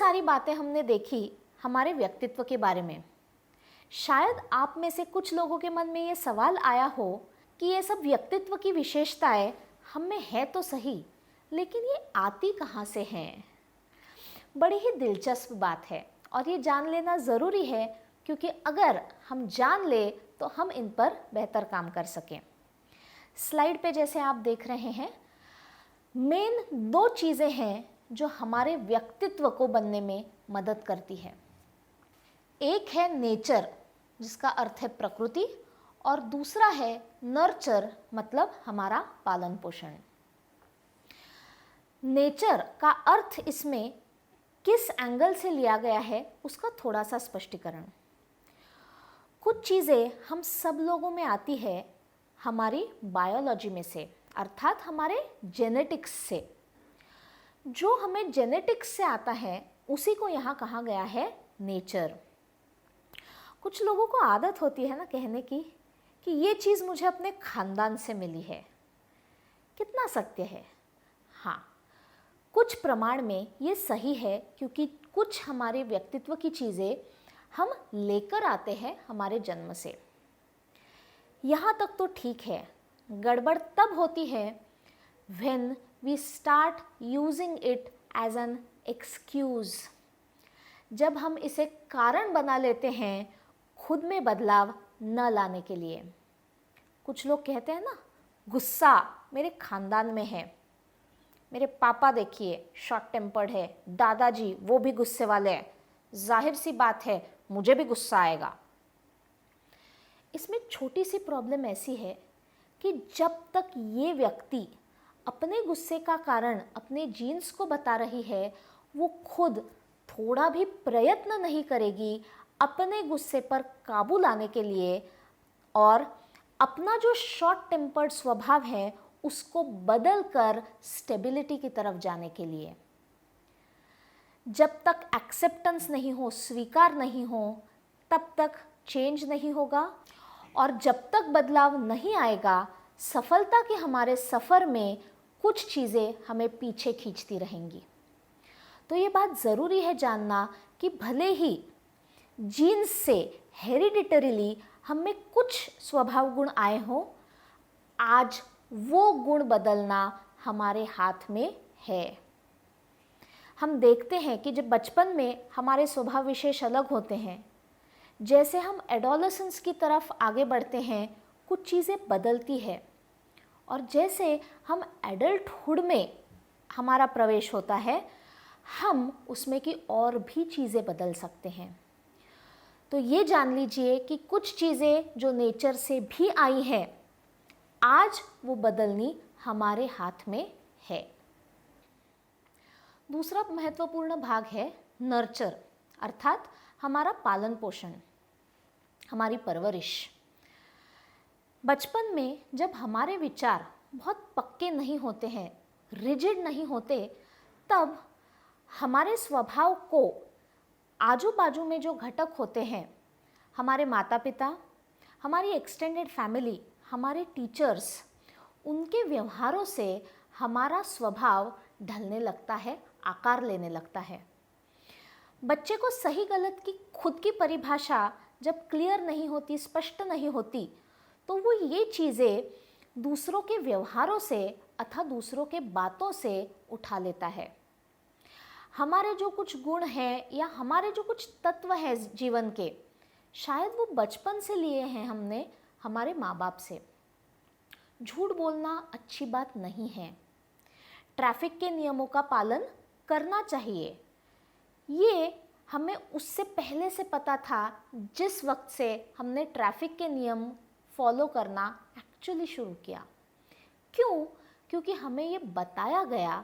सारी बातें हमने देखी हमारे व्यक्तित्व के बारे में। शायद आप में से कुछ लोगों के मन में ये सवाल आया हो कि ये सब व्यक्तित्व की विशेषताएं हम में है तो सही, लेकिन ये आती कहाँ से हैं? बड़ी ही दिलचस्प बात है और ये जान लेना ज़रूरी है, क्योंकि अगर हम जान ले तो हम इन पर बेहतर काम कर सकें। स्लाइड पे जैसे आप देख रहे हैं, मेन दो चीज़ें हैं जो हमारे व्यक्तित्व को बनने में मदद करती है। एक है नेचर, जिसका अर्थ है प्रकृति, और दूसरा है नर्चर, मतलब हमारा पालन पोषण। नेचर का अर्थ इसमें किस एंगल से लिया गया है उसका थोड़ा सा स्पष्टीकरण। कुछ चीज़ें हम सब लोगों में आती है हमारी बायोलॉजी में से, अर्थात हमारे जेनेटिक्स से। जो हमें जेनेटिक्स से आता है उसी को यहाँ कहा गया है नेचर। कुछ लोगों को आदत होती है ना कहने की कि ये चीज़ मुझे अपने खानदान से मिली है। कितना सत्य है? हाँ, कुछ प्रमाण में ये सही है, क्योंकि कुछ हमारे व्यक्तित्व की चीज़ें हम लेकर आते हैं हमारे जन्म से। यहाँ तक तो ठीक है। गड़बड़ तब होती है when we start using it as an excuse, जब हम इसे कारण बना लेते हैं खुद में बदलाव न लाने के लिए। कुछ लोग कहते हैं ना, गुस्सा मेरे खानदान में है, मेरे पापा देखिए शॉर्ट टेम्पर्ड है, दादाजी वो भी गुस्से वाले हैं, जाहिर सी बात है मुझे भी गुस्सा आएगा। इसमें छोटी सी प्रॉब्लम ऐसी है कि जब तक ये व्यक्ति अपने गुस्से का कारण अपने जीन्स को बता रही है, वो खुद थोड़ा भी प्रयत्न नहीं करेगी अपने गुस्से पर काबू लाने के लिए और अपना जो शॉर्ट टेम्पर्ड स्वभाव है उसको बदल कर स्टेबिलिटी की तरफ जाने के लिए। जब तक एक्सेप्टेंस नहीं हो, स्वीकार नहीं हो, तब तक चेंज नहीं होगा, और जब तक बदलाव नहीं आएगा, सफलता के हमारे सफ़र में कुछ चीज़ें हमें पीछे खींचती रहेंगी। तो ये बात ज़रूरी है जानना कि भले ही जीन्स से हेरिडिटरीली हम में कुछ स्वभाव गुण आए हों, आज वो गुण बदलना हमारे हाथ में है। हम देखते हैं कि जब बचपन में हमारे स्वभाव विशेष अलग होते हैं, जैसे हम एडोलेसेंस की तरफ आगे बढ़ते हैं कुछ चीज़ें बदलती है, और जैसे हम एडल्टहुड में हमारा प्रवेश होता है, हम उसमें की और भी चीज़ें बदल सकते हैं। तो ये जान लीजिए कि कुछ चीज़ें जो नेचर से भी आई हैं, आज वो बदलनी हमारे हाथ में है। दूसरा महत्वपूर्ण भाग है नर्चर, अर्थात हमारा पालन पोषण, हमारी परवरिश। बचपन में जब हमारे विचार बहुत पक्के नहीं होते हैं, रिजिड नहीं होते, तब हमारे स्वभाव को आजू बाजू में जो घटक होते हैं, हमारे माता पिता, हमारी एक्सटेंडेड फैमिली, हमारे टीचर्स, उनके व्यवहारों से हमारा स्वभाव ढलने लगता है, आकार लेने लगता है। बच्चे को सही गलत की खुद की परिभाषा जब क्लियर नहीं होती, स्पष्ट नहीं होती, तो वो ये चीज़ें दूसरों के व्यवहारों से अथवा दूसरों के बातों से उठा लेता है। हमारे जो कुछ गुण हैं या हमारे जो कुछ तत्व हैं जीवन के, शायद वो बचपन से लिए हैं हमने हमारे माँ बाप से। झूठ बोलना अच्छी बात नहीं है। ट्रैफिक के नियमों का पालन करना चाहिए, ये हमें उससे पहले से पता था जिस वक्त से हमने ट्रैफिक के नियम फॉलो करना एक्चुअली शुरू किया। क्यों? क्योंकि हमें ये बताया गया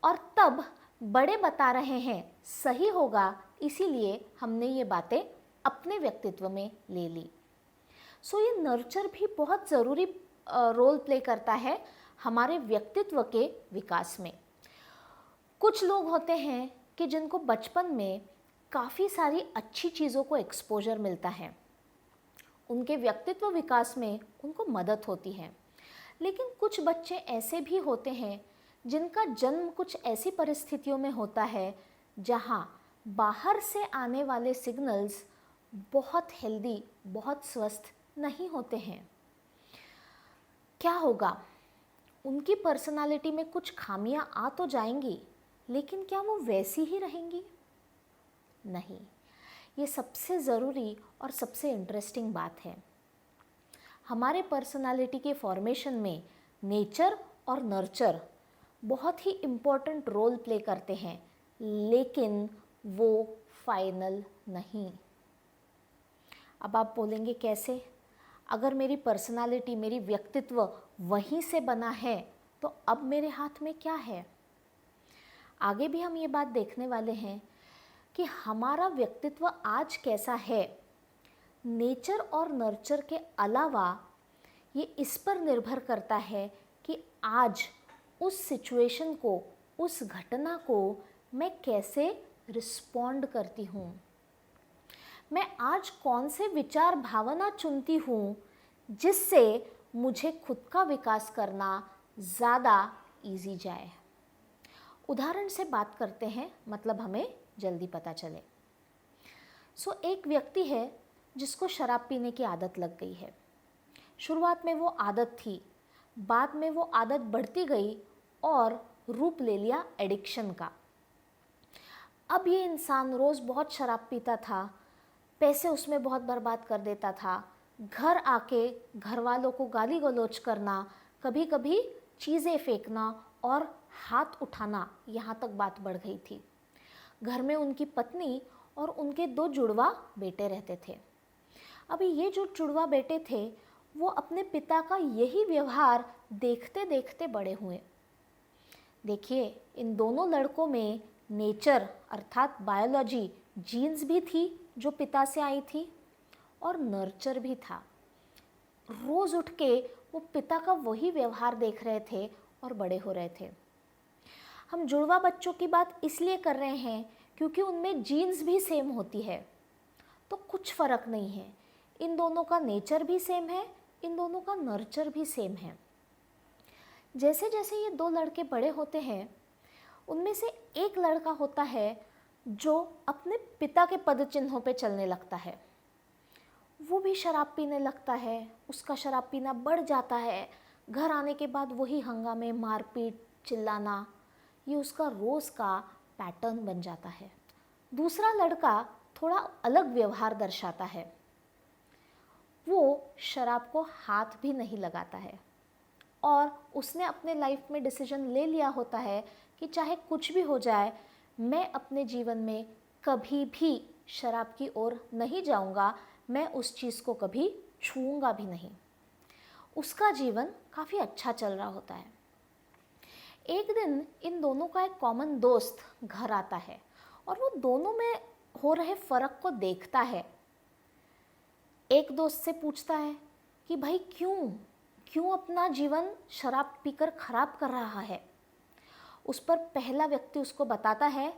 और तब बड़े बता रहे हैं सही होगा, इसीलिए हमने ये बातें अपने व्यक्तित्व में ले ली। सो ये नर्चर भी बहुत ज़रूरी रोल प्ले करता है हमारे व्यक्तित्व के विकास में। कुछ लोग होते हैं कि जिनको बचपन में काफ़ी सारी अच्छी चीज़ों को एक्सपोजर मिलता है, उनके व्यक्तित्व विकास में उनको मदद होती है। लेकिन कुछ बच्चे ऐसे भी होते हैं जिनका जन्म कुछ ऐसी परिस्थितियों में होता है जहाँ बाहर से आने वाले सिग्नल्स बहुत हेल्दी, बहुत स्वस्थ नहीं होते हैं। क्या होगा? उनकी पर्सनालिटी में कुछ खामियां आ तो जाएंगी, लेकिन क्या वो वैसी ही रहेंगी? नहीं। ये सबसे ज़रूरी और सबसे इंटरेस्टिंग बात है। हमारे पर्सनालिटी के फॉर्मेशन में नेचर और नर्चर बहुत ही इम्पोर्टेंट रोल प्ले करते हैं, लेकिन वो फाइनल नहीं। अब आप बोलेंगे कैसे? अगर मेरी पर्सनालिटी, मेरी व्यक्तित्व वहीं से बना है, तो अब मेरे हाथ में क्या है? आगे भी हम ये बात देखने वाले हैं कि हमारा व्यक्तित्व आज कैसा है, नेचर और नर्चर के अलावा ये इस पर निर्भर करता है कि आज उस सिचुएशन को, उस घटना को मैं कैसे रिस्पॉन्ड करती हूँ। मैं आज कौन से विचार भावना चुनती हूँ जिससे मुझे खुद का विकास करना ज़्यादा ईजी जाए। उदाहरण से बात करते हैं, मतलब हमें जल्दी पता चले। एक व्यक्ति है जिसको शराब पीने की आदत लग गई है। शुरुआत में वो आदत थी, बाद में वो आदत बढ़ती गई और रूप ले लिया एडिक्शन का। अब ये इंसान रोज़ बहुत शराब पीता था, पैसे उसमें बहुत बर्बाद कर देता था, घर आके घर वालों को गाली गलौज करना, कभी कभी चीज़ें फेंकना और हाथ उठाना, यहाँ तक बात बढ़ गई थी। घर में उनकी पत्नी और उनके 2 जुड़वा बेटे रहते थे। अभी ये जो जुड़वा बेटे थे वो अपने पिता का यही व्यवहार देखते देखते बड़े हुए। देखिए, इन दोनों लड़कों में नेचर अर्थात बायोलॉजी, जीन्स भी थी जो पिता से आई थी, और नर्चर भी था। रोज़ उठ के वो पिता का वही व्यवहार देख रहे थे और बड़े हो रहे थे। हम जुड़वा बच्चों की बात इसलिए कर रहे हैं क्योंकि उनमें जीन्स भी सेम होती है, तो कुछ फ़र्क नहीं है। इन दोनों का नेचर भी सेम है, इन दोनों का नर्चर भी सेम है। जैसे जैसे ये 2 लड़के बड़े होते हैं, उनमें से एक लड़का होता है जो अपने पिता के पदचिन्हों पे चलने लगता है। वो भी शराब पीने लगता है, उसका शराब पीना बढ़ जाता है। घर आने के बाद वही हंगामे, मारपीट, चिल्लाना, ये उसका रोज़ का पैटर्न बन जाता है। दूसरा लड़का थोड़ा अलग व्यवहार दर्शाता है। वो शराब को हाथ भी नहीं लगाता है और उसने अपने लाइफ में डिसीजन ले लिया होता है कि चाहे कुछ भी हो जाए, मैं अपने जीवन में कभी भी शराब की ओर नहीं जाऊंगा, मैं उस चीज़ को कभी छूऊंगा भी नहीं। उसका जीवन काफ़ी अच्छा चल रहा होता है। एक दिन इन दोनों का एक कॉमन दोस्त घर आता है और वो दोनों में हो रहे फ़र्क को देखता है। एक दोस्त से पूछता है कि भाई क्यों अपना जीवन शराब पीकर खराब कर रहा है। उस पर पहला व्यक्ति उसको बताता है,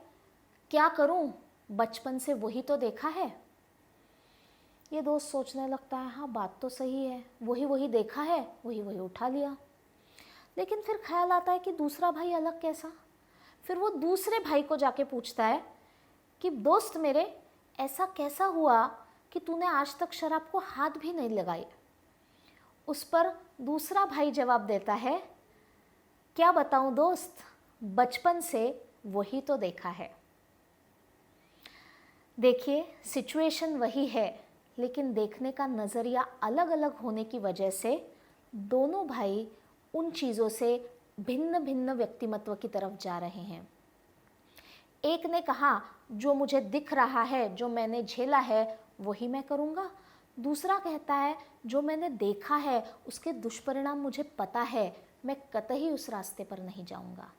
क्या करूं, बचपन से वही तो देखा है। ये दोस्त सोचने लगता है, हाँ बात तो सही है, वही देखा है, वही उठा लिया। लेकिन फिर ख्याल आता है कि दूसरा भाई अलग कैसा। फिर वो दूसरे भाई को जाके पूछता है कि दोस्त मेरे, ऐसा कैसा हुआ कि तूने आज तक शराब को हाथ भी नहीं लगाई। उस पर दूसरा भाई जवाब देता है, क्या बताऊं दोस्त, बचपन से वही तो देखा है। देखिए, सिचुएशन वही है, लेकिन देखने का नज़रिया अलग अलग होने की वजह से दोनों भाई उन चीज़ों से भिन्न भिन्न व्यक्तिमत्व की तरफ जा रहे हैं। एक ने कहा, जो मुझे दिख रहा है, जो मैंने झेला है, वही मैं करूँगा। दूसरा कहता है, जो मैंने देखा है, उसके दुष्परिणाम मुझे पता है, मैं कतई उस रास्ते पर नहीं जाऊँगा।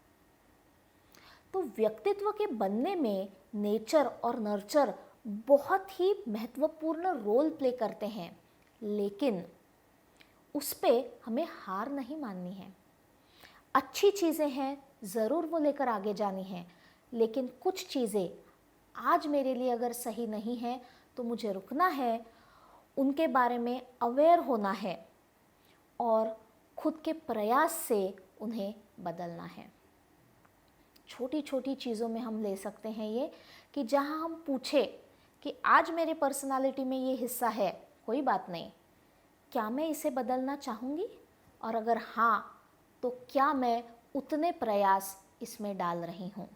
तो व्यक्तित्व के बनने में नेचर और नर्चर बहुत ही महत्वपूर्ण रोल प्ले करते हैं, लेकिन उस पे हमें हार नहीं माननी है। अच्छी चीज़ें हैं, ज़रूर वो लेकर आगे जानी है, लेकिन कुछ चीज़ें आज मेरे लिए अगर सही नहीं है तो मुझे रुकना है, उनके बारे में अवेयर होना है और खुद के प्रयास से उन्हें बदलना है। छोटी छोटी चीज़ों में हम ले सकते हैं ये, कि जहाँ हम पूछे कि आज मेरे पर्सनालिटी में ये हिस्सा है, कोई बात नहीं, क्या मैं इसे बदलना चाहूँगी, और अगर हाँ तो क्या मैं उतने प्रयास इसमें डाल रही हूँ।